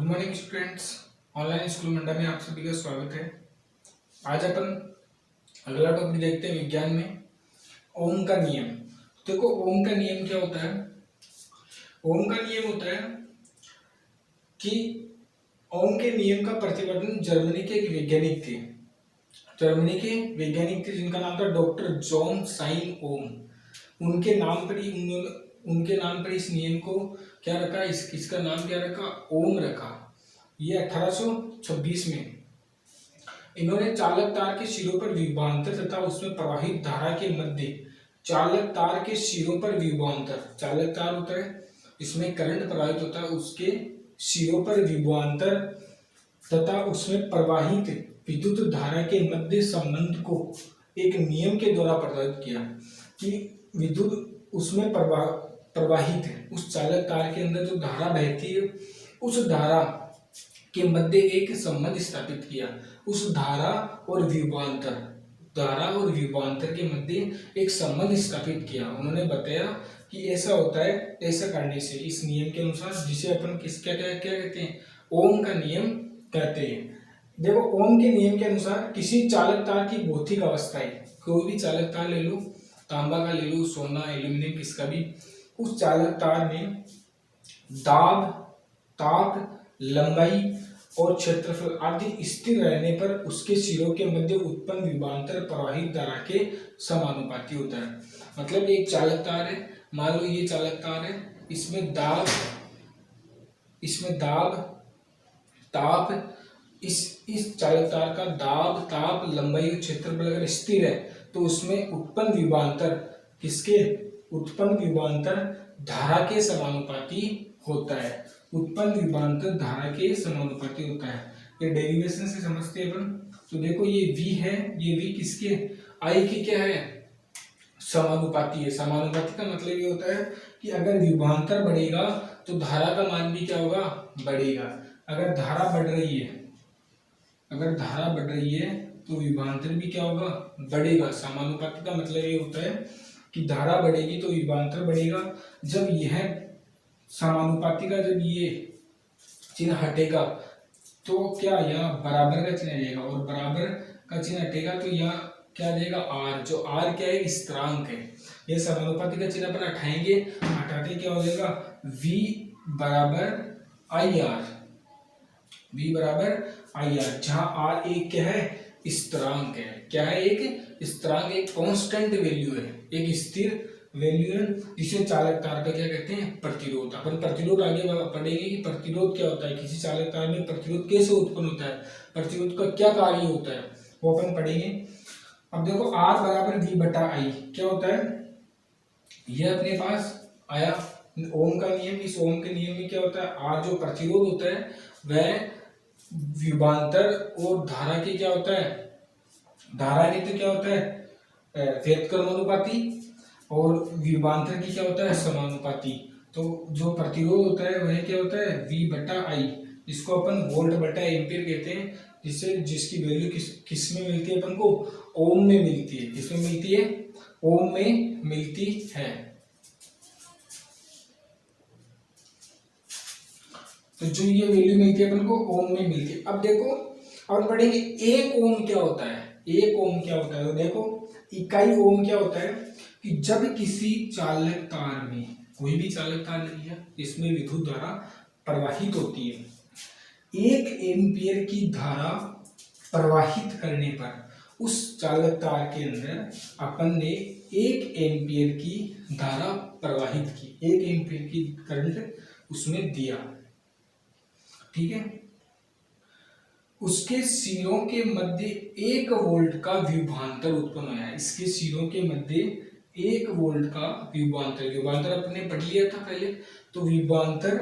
Good morning students. Online school मंडा में आप सभी का स्वागत है। आज अपन अगला टॉपिक देखते हैं विज्ञान में ओम का नियम। देखो ओम का नियम क्या होता है। ओम का नियम होता है कि ओम के नियम का प्रतिपादन जर्मनी के एक वैज्ञानिक थे। जर्मनी के वैज्ञानिक थे जिनका नाम था डॉक्टर जॉन साइन ओम। उनके नाम पर इस नियम को क्या रखा, इसका नाम क्या रखा, ओम रखा। ये 1826 में इन्होंने चालक तार के सिरों पर विभवांतर तथा उसमें प्रवाहित धारा के मध्य चालक तार के सिरों पर विभवांतर, चालक तार होता है इसमें करंट प्रवाहित होता है, उसके सिरों पर विभवांतर तथा उसमें प्रवाहित विद्युत धारा के मध्य संबंध को एक नियम के द्वारा प्रदर्शित किया कि विद्युत उसमें प्रवाहित है, उस चालक तार के अंदर जो धारा बहती है उस धारा के मध्य एक संबंध स्थापित किया। उस धारा और विभवांतर के मध्य एक संबंध स्थापित किया। उन्होंने बताया कि ऐसा होता है, ऐसा करने से इस नियम के अनुसार, जिसे अपन क्या कहते हैं, ओम का नियम कहते हैं। देखो ओम के नियम के अनुसार किसी चालक तार की भौतिक अवस्थाएं, कोई भी चालक तार ले लो, तांबा का ले लो, सोना, एल्यूमिनियम, किसका भी, उस चालक तार में दाब, ताप, लंबाई और क्षेत्रफल आदि स्थिर रहने पर उसके सिरों के मध्य उत्पन्न विभवांतर प्रवाहित धारा के समानुपाती होता है। मतलब एक चालक तार है, मान लो ये चालक तार है, इसमें दाब, ताप, इस चालक तार का दाब, ताप, लंबाई और क्षेत्रफल अगर स्थिर है तो उसमें उत्पन्न विभवांतर धारा के समानुपाती होता है। उत्पन्न विभवांतर धारा के समानुपाती होता है। ये डेरिवेशन से समझते हैं अपन। तो देखो ये V है, ये V किसके, I की क्या है, समानुपाती है। समानुपाती का मतलब ये होता है कि अगर विभवांतर बढ़ेगा तो धारा का मान भी क्या होगा, बढ़ेगा। अगर धारा बढ़ रही है तो विभवांतर भी क्या होगा, बढ़ेगा। समानुपाती का मतलब ये होता है कि धारा बढ़ेगी तो विभवांतर बढ़ेगा। जब यह समानुपाती का जब ये चिन्ह हटेगा तो क्या, यहाँ बराबर का चिन्ह आ जाएगा, और बराबर का चिन्ह हटेगा तो यहाँ क्या आ जाएगा, R। जो R क्या है, स्थिरांक है। ये समानुपाती का चिन्ह अपन हटाएंगे, हटाते क्या हो जाएगा, V बराबर IR, जहाँ R एक क्या है, स्थिरांक है। क्या है, एक स्थिरांक, एक कांस्टेंट वैल्यू है, एक स्थिर वैल्यू है, जिसे चालक तार का क्या कहते हैं, प्रतिरोध। अपन प्रतिरोध आगे पढ़ेंगे कि प्रतिरोध क्या होता है, किसी चालक तार में प्रतिरोध कैसे उत्पन्न होता है, प्रतिरोध का क्या कार्य होता है, वो अपन पढ़ेंगे। अब देखो R बराबर V बटा I क्या होता है, यह अपने पास आया ओम का नियम। इस ओम के नियम में क्या होता है, R जो प्रतिरोध होता है वह विभवांतर और धारा के क्या होता है, धारा नहीं तो क्या होता है, व्युत्क्रमानुपाती, और विभवांतर की क्या होता है, समानुपाती। तो जो प्रतिरोध होता है वह क्या होता है, V बटा I, जिसको अपन वोल्ट बटा एम्पीयर कहते हैं, जिसकी वैल्यू किस में मिलती है, अपन को ओम में मिलती है। किसमें मिलती है, ओम में मिलती है। तो जो ये वैल्यू मिलती है अपन को ओम में मिलती है। अब देखो अब पढ़ेंगे एक ओम क्या होता है। एक ओम क्या होता है, तो देखो इकाई ओम क्या होता है कि जब किसी चालक तार में, कोई भी चालक तार लिया जिसमें विद्युत धारा प्रवाहित होती है, 1 एम्पीयर की धारा प्रवाहित करने पर उस चालक तार के अंदर अपन ने 1 एम्पीयर की धारा प्रवाहित की, 1 एम्पीयर की करंट उसमें दिया, ठीक है। उसके सिरों के मध्य 1 वोल्ट का विभवांतर उत्पन्न होया है। इसके सिरों के मध्य 1 वोल्ट का विभवांतर अपने पढ़ लिया था पहले। तो विभवांतर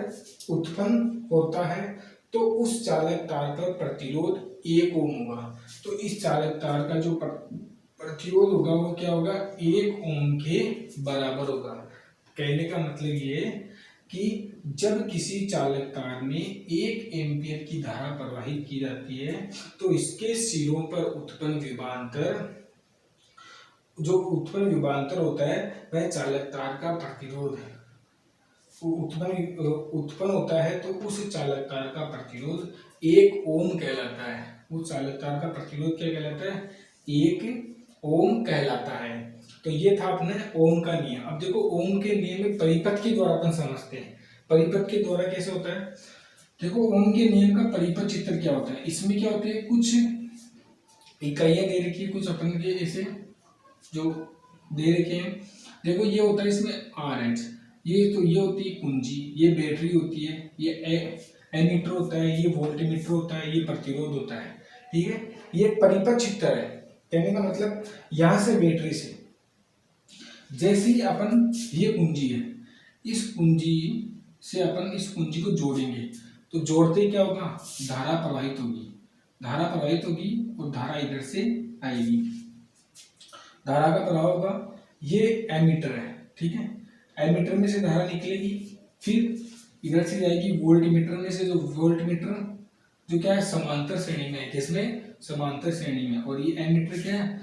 उत्पन्न होता है तो उस चालक तार पर प्रतिरोध 1 ओम होगा। तो इस चालक तार का जो प्रतिरोध होगा वो क्या होगा, 1 ओम के बराबर होगा। कहने का मतलब ये कि जब किसी चालक तार में 1 एम्पीयर की धारा प्रवाहित की जाती है तो इसके सिरों पर उत्पन्न विभवांतर होता है वह चालक तार का प्रतिरोध है। उत्पन्न होता है तो उस चालक तार का प्रतिरोध 1 ओम कहलाता है। उस चालक तार का प्रतिरोध क्या कहलाता है? 1 ओम कहलाता है। तो ये था अपने ओम का नियम। अब देखो ओम के नियम में परिपथ के द्वारा अपन समझते हैं। परिपथ के द्वारा कैसे होता है? देखो ओम के नियम का परिपथ चित्र क्या होता है? इसमें क्या होते हैं, कुछ इकाइयां दे रखी है, कुछ अपन के ऐसे जो दे रखे हैं। देखो ये होता है इसमें RH, ये तो ये होती है कुंजी, ये बैटरी होती है, ये एमीटर होता है, ये वोल्टमीटर होता है, ये प्रतिरोध होता है। ठीक है, ये परिपथ चित्र है। कहने का मतलब यहां से बैटरी से जैसे ही अपन, ये कुंजी है, इस कुंजी से अपन इस कुंजी को जोड़ेंगे तो जोड़ते ही क्या होगा? धारा प्रवाहित होगी। धारा प्रवाहित होगी और धारा इधर से आएगी। धारा का प्रवाह होगा। ये एमीटर है, ठीक है, एमीटर में से धारा निकलेगी, फिर इधर से जाएगी वोल्टमीटर में से, जो वोल्टमीटर जो क्या है समांतर श्रेणी में है। किसमें? समांतर श्रेणी में। और ये एमीटर क्या है?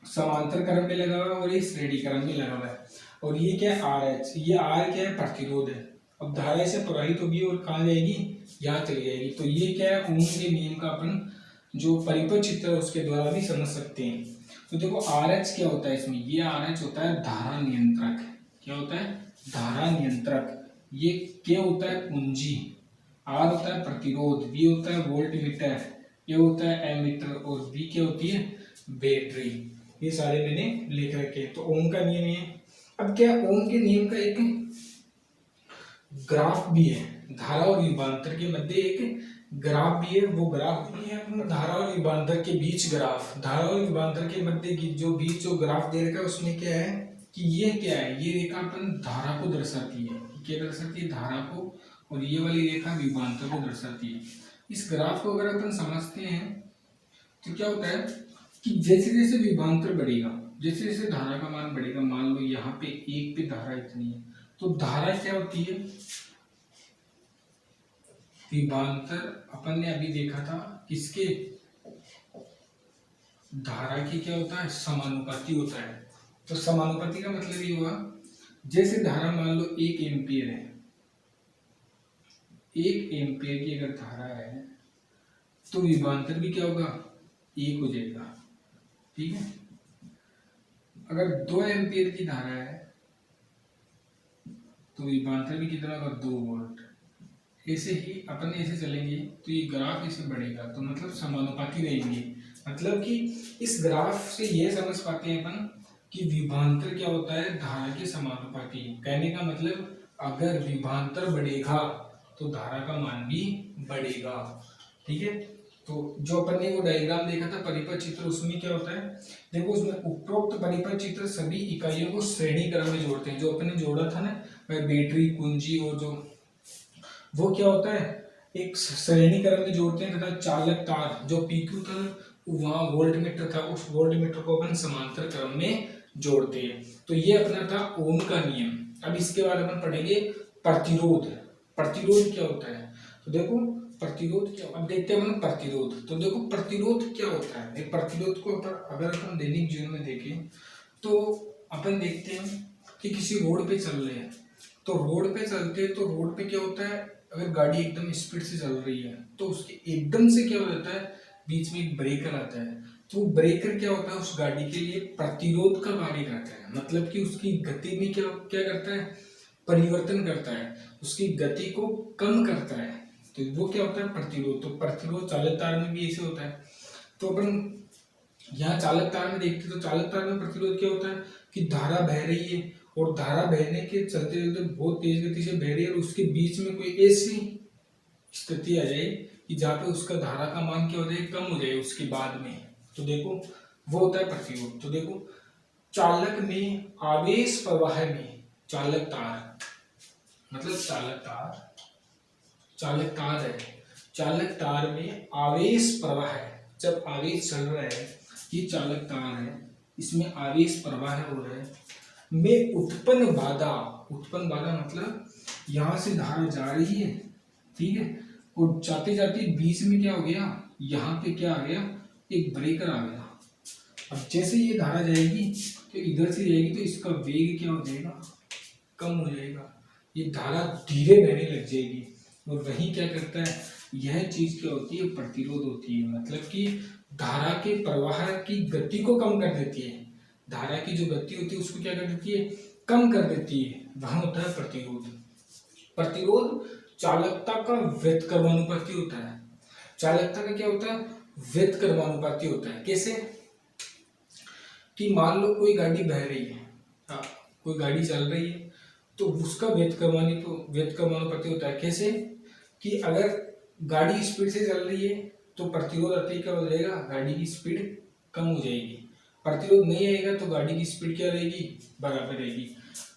समांतर क्रम में लगा हुआ है और ये श्रेणी क्रम में लगा हुआ है। और ये क्या है? RH, ये R क्या है? प्रतिरोध है। अब धारा से प्रवाहित होगी और कहाँ जाएगी? यहाँ चली जाएगी। तो ये क्या है? ओम के नियम का अपन जो परिपथ चित्र है उसके द्वारा भी समझ सकते हैं। तो देखो RH क्या होता है इसमें? ये RH होता है धारा नियंत्रक। क्या होता है? धारा नियंत्रक। ये क्या होता है? कुंजी। R होता है प्रतिरोध, V होता है वोल्टमीटर, ये होता है एमीटर, और V क्या होती है? बैटरी। ये सारे मैंने लिख रखे। तो ओम का नियम है। अब क्या ओम के नियम का एक ग्राफ भी है। धारा और विभवांतर के मध्य एक ग्राफ भी है। वो ग्राफ भी है धारा और विभवांतर के बीच ग्राफ। धारा और विभवांतर के मध्य जो ग्राफ दे रखा है उसमें क्या है कि ये क्या है? ये रेखा अपन धारा को दर्शाती है। क्या दर्शाती है? धारा को। और ये वाली रेखा विभवांतर को दर्शाती है। इस ग्राफ को अगर अपन समझते हैं तो क्या होता है कि जैसे जैसे विभवांतर बढ़ेगा, जैसे जैसे धारा का मान बढ़ेगा, मान लो यहाँ पे 1 पे धारा इतनी है, तो धारा क्या होती है? विभवांतर अपन ने अभी देखा था किसके? धारा की क्या होता है? समानुपाती होता है। तो समानुपाती का मतलब ये हुआ, जैसे धारा मान लो 1 एम्पियर है, 1 एम्पियर की अगर धारा है तो विभवांतर भी क्या होगा? 1 हो जाएगा। ठीक है, अगर 2 एम्पियर की धारा है तो विभवांतर भी कितना होगा? 2 वोल्ट। ऐसे ही अपन ऐसे चलेंगे तो ये ग्राफ ऐसे बढ़ेगा, तो मतलब समानुपाती रहेंगे। मतलब कि इस ग्राफ से ये समझ पाते हैं अपन कि विभवांतर क्या होता है? धारा के समानुपाती। कहने का मतलब अगर विभवांतर बढ़ेगा तो धारा का मान भी बढ़ेगा। ठीक है, तो जो अपन ने वो डायग्राम देखा था परिपथ चित्र, उसमें क्या होता है? देखो उसमें उपरोक्त परिपथ चित्र सभी इकाइयों को श्रेणी क्रम में जोड़ते हैं। जो अपन ने जोड़ा था ना, बैटरी, कुंजी और जो वो क्या होता है? एक श्रेणी क्रम में जोड़ते हैं। तथा चालक तार जो PQ था वहाँ वोल्टमीटर था, उस वोल्टमीटर को अपन समांतर क्रम में जोड़ते हैं। तो ये अपना था ओम का नियम। अब इसके बाद अपन पढ़ेंगे प्रतिरोध। प्रतिरोध क्या होता है? तो देखो प्रतिरोध क्या, अब देखते हैं अपन प्रतिरोध। तो देखो प्रतिरोध क्या होता है? एक प्रतिरोध को अगर अपन दैनिक जीवन में देखें तो अपन देखते हैं कि किसी रोड पे चल रहे हैं, तो रोड पे चलते हैं तो रोड पे क्या होता है? अगर गाड़ी एकदम स्पीड से चल रही है तो उसके एकदम से क्या हो जाता है? बीच में एक ब्रेकर आता है। तो ब्रेकर क्या होता है? उस गाड़ी के लिए प्रतिरोध का कार्य करता है। मतलब कि उसकी गति में क्या क्या करता है? परिवर्तन करता है, उसकी गति को कम करता है। तो वो क्या होता है? प्रतिरोध। तो प्रतिरोध चालक तार में भी ऐसे होता है। तो अपन यहाँ चालक तार में देखते तो चालक तार में प्रतिरोध क्या होता है कि धारा बह रही है और धारा बहने के चलते चलते बहुत तेज गति से बह रही है और उसके बीच में कोई ऐसी स्थिति आ जाए कि जहाँ पे उसका धारा का मान क्या हो जाए? कम हो जाए उसके बाद में। तो देखो वो होता है प्रतिरोध। तो देखो चालक में आवेश प्रवाह में चालक तार, मतलब चालक तार है। चालक तार में आवेश प्रवाह है। जब आवेश चल रहा है, ये चालक तार है, इसमें आवेश प्रवाह हो रहा है में उत्पन्न बाधा मतलब यहाँ से धारा जा रही है, ठीक है, और जाते जाते बीच में क्या हो गया? यहाँ पे क्या आ गया? एक ब्रेकर आ गया। अब जैसे ये धारा जाएगी तो इधर से जाएगी तो इसका वेग क्या हो जाएगा? कम हो जाएगा, ये धारा धीरे बहने लग जाएगी। और वही क्या करता है, यह चीज क्या होती है, प्रतिरोध होती है। मतलब कि धारा के प्रवाह की गति को कम कर देती है, धारा की जो गति होती है उसको क्या कर देती है, कम कर देती है, वह होता है प्रतिरोध। प्रतिरोध चालकता का व्युत्क्रमानुपाती होता है। चालकता का क्या होता है, व्युत्क्रमानुपाती होता है। कैसे कि मान लो कोई गाड़ी बह रही है, हाँ कोई गाड़ी चल रही है, तो उसका व्युत्क्रमानुपाती होता है। कैसे कि अगर गाड़ी स्पीड से चल रही है तो प्रतिरोध अति क्या हो जाएगा, गाड़ी की स्पीड कम हो जाएगी। प्रतिरोध नहीं आएगा तो गाड़ी की स्पीड क्या रहेगी, बराबर रहेगी।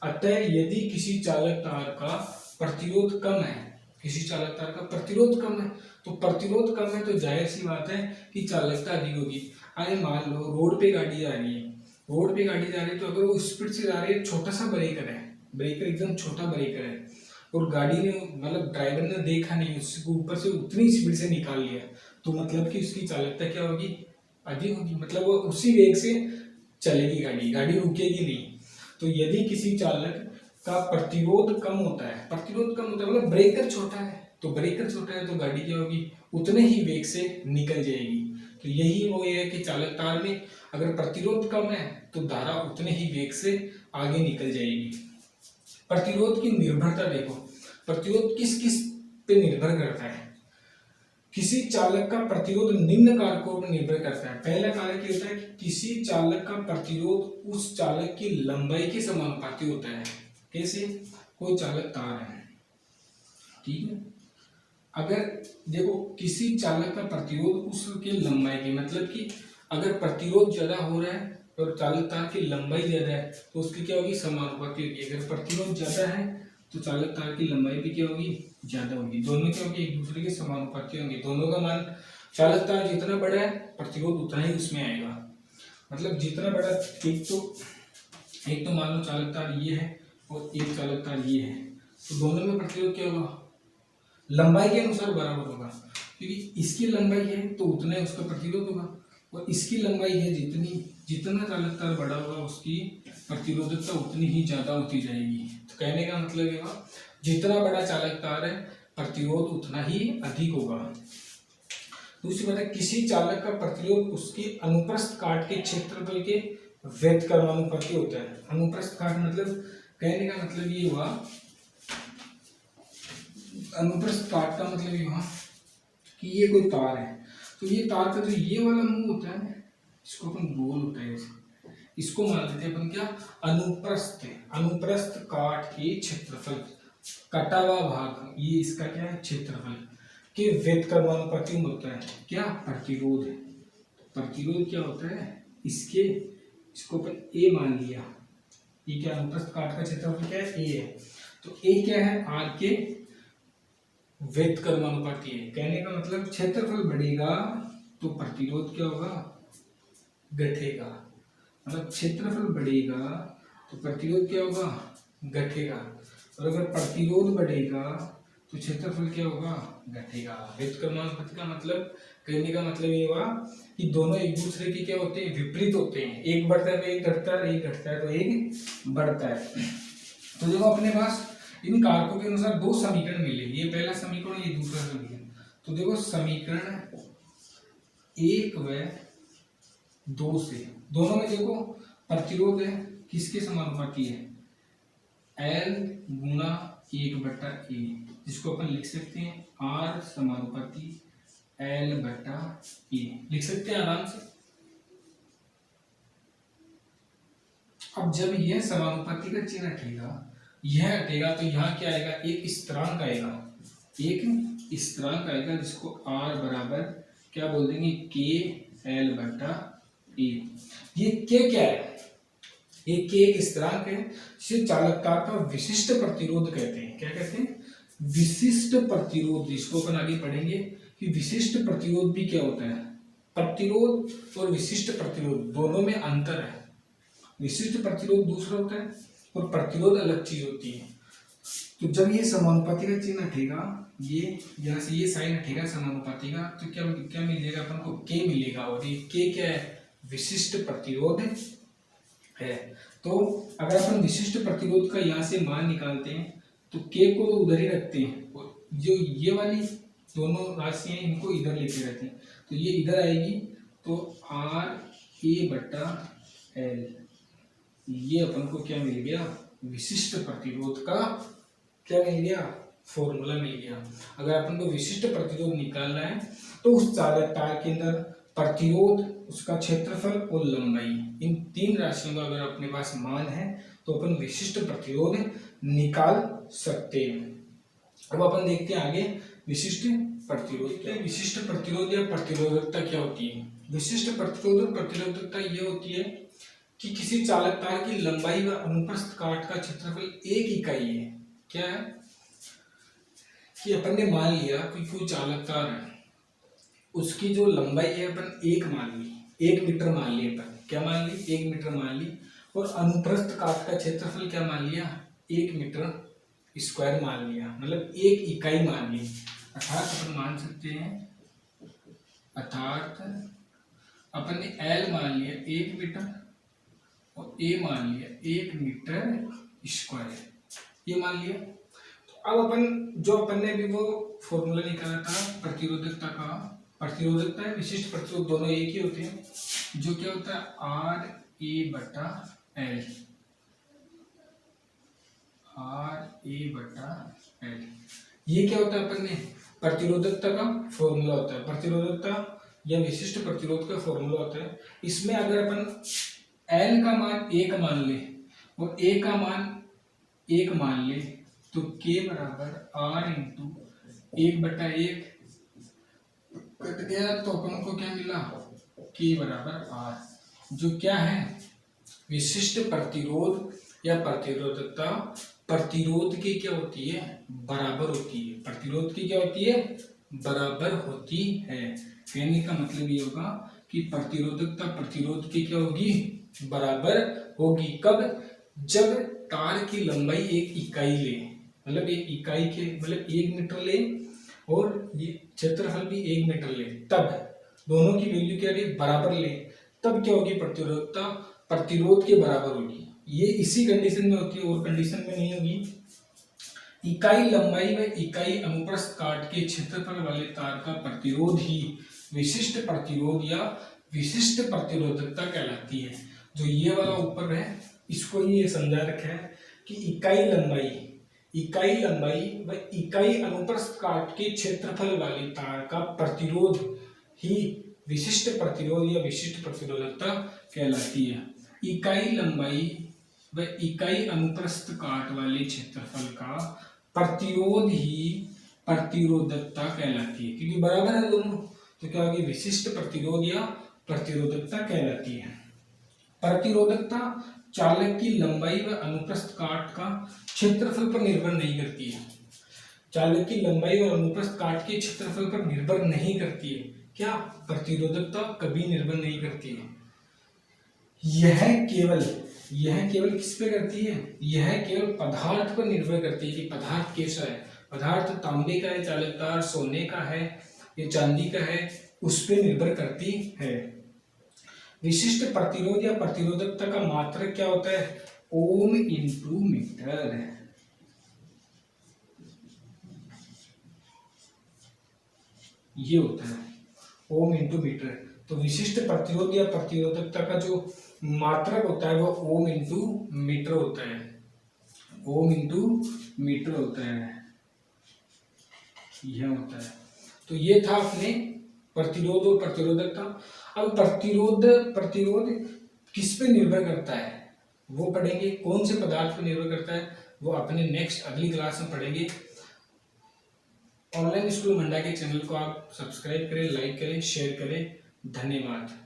अतः यदि किसी चालक तार का प्रतिरोध कम है, किसी चालक तार का प्रतिरोध कम है, तो प्रतिरोध कम है तो जाहिर सी बात है कि चालकता अधिक होगी। अरे मान लो रोड पे गाड़ी जा रही है, रोड पे गाड़ी जा रही है, तो अगर वो स्पीड से जा रही है, छोटा सा ब्रेकर है, ब्रेकर एकदम छोटा ब्रेकर है, और गाड़ी ने मतलब ड्राइवर ने देखा नहीं, उसको ऊपर से उतनी स्पीड से निकाल लिया, तो मतलब कि उसकी चालकता क्या होगी, अधिक होगी। मतलब वो उसी वेग से चलेगी गाड़ी, गाड़ी रुकेगी नहीं। तो यदि किसी चालक का प्रतिरोध कम होता है, प्रतिरोध कम होता है मतलब ब्रेकर छोटा है, तो ब्रेकर छोटा है तो गाड़ी क्या होगी, उतने ही वेग से निकल जाएगी। तो यही वो है कि चालक तार में अगर प्रतिरोध कम है तो धारा उतने ही वेग से आगे निकल जाएगी। प्रतिरोध की निर्भरता देखो, प्रतिरोध किस किस पे निर्भर करता है। किसी चालक का प्रतिरोध निम्न कारकों पर निर्भर करता है। पहला कारक ये होता है कि किसी चालक का प्रतिरोध उस चालक की लंबाई के समानुपाती होता है। कैसे, कोई चालक तार है, ठीक है, अगर देखो किसी चालक का प्रतिरोध उसके लंबाई के, मतलब कि अगर प्रतिरोध ज्यादा हो रहा है और चालक तार की लंबाई ज्यादा है तो उसकी क्या होगी, समानुपाती होगी। अगर प्रतिरोध ज्यादा है तो चालक तार की लंबाई भी क्या होगी, ज्यादा होगी। दोनों क्या होगी, एक दूसरे के समानुपाती होंगे। दोनों का मान, चालक तार जितना बड़ा है प्रतिरोध उतना ही उसमें आएगा। मतलब जितना बड़ा, एक तो मान लो चालक तार ये है और एक चालक तार ये है, तो दोनों में प्रतिरोध क्या होगा, लंबाई के अनुसार बराबर होगा, क्योंकि इसकी लंबाई है तो उतना ही उसका प्रतिरोध होगा, और इसकी लंबाई है जितना चालक तार बड़ा होगा उसकी प्रतिरोधकता उतनी ही ज्यादा होती जाएगी। तो कहने का मतलब ये हुआ, जितना बड़ा चालक तार है प्रतिरोध उतना ही अधिक होगा। दूसरी बात है, किसी चालक का प्रतिरोध उसके अनुप्रस्थ काट के क्षेत्रफल के व्युत्क्रमानुपाती होता है। अनुप्रस्थ काट मतलब, कहने का मतलब ये हुआ, अनुप्रस्थ काट का मतलब ये हुआ कि ये कोई तार है, तो ये तार का जो ये वाला मुंह होता है, इसको अपन गोल होता है, इसको मान लेते हैं अपन क्या, अनुप्रस्थ काट के क्षेत्रफल, कटा हुआ भाग, ये इसका क्या है, क्षेत्रफल के व्युत्क्रमानुपाती होता है क्या, प्रतिरोध। प्रतिरोध क्या होता है, इसको अपन ए मान लिया, ये क्या, अनुप्रस्थ काट का क्षेत्रफल क्या है, ए है, तो ए क्या है, आर के व्युत्क्रमानुपाती है। कहने का मतलब क्षेत्रफल बढ़ेगा तो प्रतिरोध क्या होगा, घटेगा। मतलब क्षेत्रफल बढ़ेगा तो प्रतिरोध क्या होगा, घटेगा, और अगर प्रतिरोध बढ़ेगा तो क्षेत्रफल क्या होगा, घटेगा। व्युत्क्रमानुपाती का मतलब, कहने का मतलब ये हुआ कि दोनों एक दूसरे के क्या होते हैं, विपरीत होते हैं। एक बढ़ता है तो एक घटता है, एक घटता है तो एक बढ़ता है। तो देखो अपने पास इन कारकों के अनुसार दो समीकरण मिले, ये पहला समीकरण, ये दूसरा समीकरण। तो देखो समीकरण 1 व 2 से, दोनों में देखो प्रतिरोध है किसके समानुपाती है, L गुना 1/A, जिसको अपन लिख सकते हैं R समानुपाती L/A, लिख सकते हैं आराम से। अब जब यह समानुपाती का चिन्ह हटेगा, यह हटेगा, तो यहाँ क्या आएगा, एक स्थिरांक आएगा, एक स्थिरांक आएगा जिसको R बराबर क्या बोल देंगे, KL/A। ये K क्या है, ये K एक स्थिरांक है जिसे चालकता का विशिष्ट प्रतिरोध कहते हैं। क्या कहते हैं, विशिष्ट प्रतिरोध, जिसको अपन आगे पढ़ेंगे कि विशिष्ट प्रतिरोध भी क्या होता है। प्रतिरोध और विशिष्ट प्रतिरोध दोनों में अंतर है। विशिष्ट प्रतिरोध दूसरा होता है और प्रतिरोध अलग चीज होती है। तो जब ये समानुपाती का चिन्ह हटेगा, ये यहाँ से ये साइन हटेगा समानुपाती का, तो क्या क्या मिलेगा अपन को, K मिलेगा, और ये K क्या है, विशिष्ट प्रतिरोध है। तो अगर अपन विशिष्ट प्रतिरोध का यहाँ से मान निकालते हैं तो के को उधर ही रखते हैं और जो ये वाली दोनों राशियां इनको इधर लेके रहते हैं, तो ये इधर आएगी तो आर ए बटा एल, ये अपन को क्या मिल गया, विशिष्ट प्रतिरोध का क्या मिल गया, फॉर्मूला मिल गया। अगर अपन को विशिष्ट प्रतिरोध निकालना है तो उस चालक तार के अंदर प्रतिरोध, उसका क्षेत्रफल और लंबाई, इन तीन राशियों का अगर अपने पास मान है तो अपन विशिष्ट प्रतिरोध निकाल सकते हैं। अब अपन देखते हैं आगे विशिष्ट प्रतिरोध क्या है। विशिष्ट प्रतिरोध या प्रतिरोधकता क्या होती है। विशिष्ट प्रतिरोध और प्रतिरोधकता ये होती है कि किसी चालक तार की लंबाई व अनुप्रस्थ काट का क्षेत्रफल एक इकाई है। क्या है कि अपन ने मान लिया कि कोई चालक तार है, उसकी जो लंबाई है अपन एक मान ली, 1 मीटर मान ली, अपन क्या मान ली, 1 मीटर मान ली, और अनुप्रस्थ काट का क्षेत्रफल क्या मान लिया, 1 मीटर स्क्वायर मान लिया, मतलब एक इकाई मान ली। अर्थात अपन मान सकते हैं, अर्थात अपन ने L मान लिया 1 मीटर और A मान लिया 1 मीटर स्क्वायर, ये मान लिया। तो अब अपन जो अपन ने भी वो फॉर्मूला निकाला था प्रतिरोधकता का, प्रतिरोधकता है विशिष्ट प्रतिरोध दोनों एक ही होते हैं, जो क्या होता है आर ए बटा एल, आर ए बटा एल, ये क्या होता है अपन ने प्रतिरोधकता का फॉर्मूला होता है, प्रतिरोधकता या विशिष्ट प्रतिरोध का फॉर्मूला होता है। इसमें अगर अपन एल का मान 1 मान ले और ए का मान 1 मान ले तो के बराबर आर इंटू 1/1 कट गया, तो अपन को क्या मिला, के बराबर आर, जो क्या है विशिष्ट प्रतिरोध या प्रतिरोधकता प्रतिरोध की क्या होती है, बराबर होती है, प्रतिरोध की क्या होती है, बराबर होती है। कहने का मतलब ये होगा कि प्रतिरोधकता प्रतिरोध की क्या होगी, बराबर होगी। कब, जब तार की लंबाई एक इकाई ले, मतलब एक इकाई के मतलब 1 मीटर ले और ये क्षेत्रफल भी 1 मीटर ले, तब दोनों की वैल्यू क्या ले, बराबर ले, तब क्या होगी, प्रतिरोधकता प्रतिरोध के बराबर होगी। ये इसी कंडीशन में होती है, और कंडीशन में नहीं होगी। इकाई लंबाई व इकाई अनुप्रस्थ काट के क्षेत्रफल वाले तार का प्रतिरोध ही विशिष्ट प्रतिरोध या विशिष्ट प्रतिरोधकता कहलाती है। जो ये वाला ऊपर है इसको ये समझा रखा है कि इकाई लंबाई व इकाई अनुप्रस्थ काट के क्षेत्रफल वाले तार का प्रतिरोध ही विशिष्ट प्रतिरोध या विशिष्ट प्रतिरोधकता कहलाती है। इकाई लंबाई व इकाई अनुप्रस्थ काट वाले क्षेत्रफल का प्रतिरोध ही प्रतिरोधकता कहलाती है, क्योंकि बराबर है दोनों, तो क्या होगी, विशिष्ट प्रतिरोध या प्रतिरोधकता कहलाती है। प्रतिरोधकता चालक की लंबाई व अनुप्रस्थ काट का क्षेत्रफल पर निर्भर नहीं करती है। चालक की लंबाई और अनुप्रस्थ काट के क्षेत्रफल पर निर्भर नहीं करती है। क्या, प्रतिरोधकता कभी निर्भर नहीं करती है। यह केवल किस पे करती है, यह केवल पदार्थ पर निर्भर करती है कि पदार्थ कैसा है। पदार्थ तांबे का है चालक तार, सोने का है या चांदी का है, उस पर निर्भर करती है। विशिष्ट प्रतिरोध या प्रतिरोधकता का मात्रक क्या होता है, ओम इंटू मीटर। ये होता है ओम इंटू मीटर। तो विशिष्ट प्रतिरोध या प्रतिरोधकता का जो मात्रक होता है वो ओम इंटू मीटर होता है, ओम इंटू मीटर होता है, यह होता है। तो ये था अपने प्रतिरोध और प्रतिरोधकता। अब प्रतिरोध किस पे निर्भर करता है वो पढ़ेंगे, कौन से पदार्थ पर निर्भर करता है वो अपने नेक्स्ट अगली क्लास में पढ़ेंगे। ऑनलाइन स्कूल मंडा के चैनल को आप सब्सक्राइब करें, लाइक करें, शेयर करें। धन्यवाद।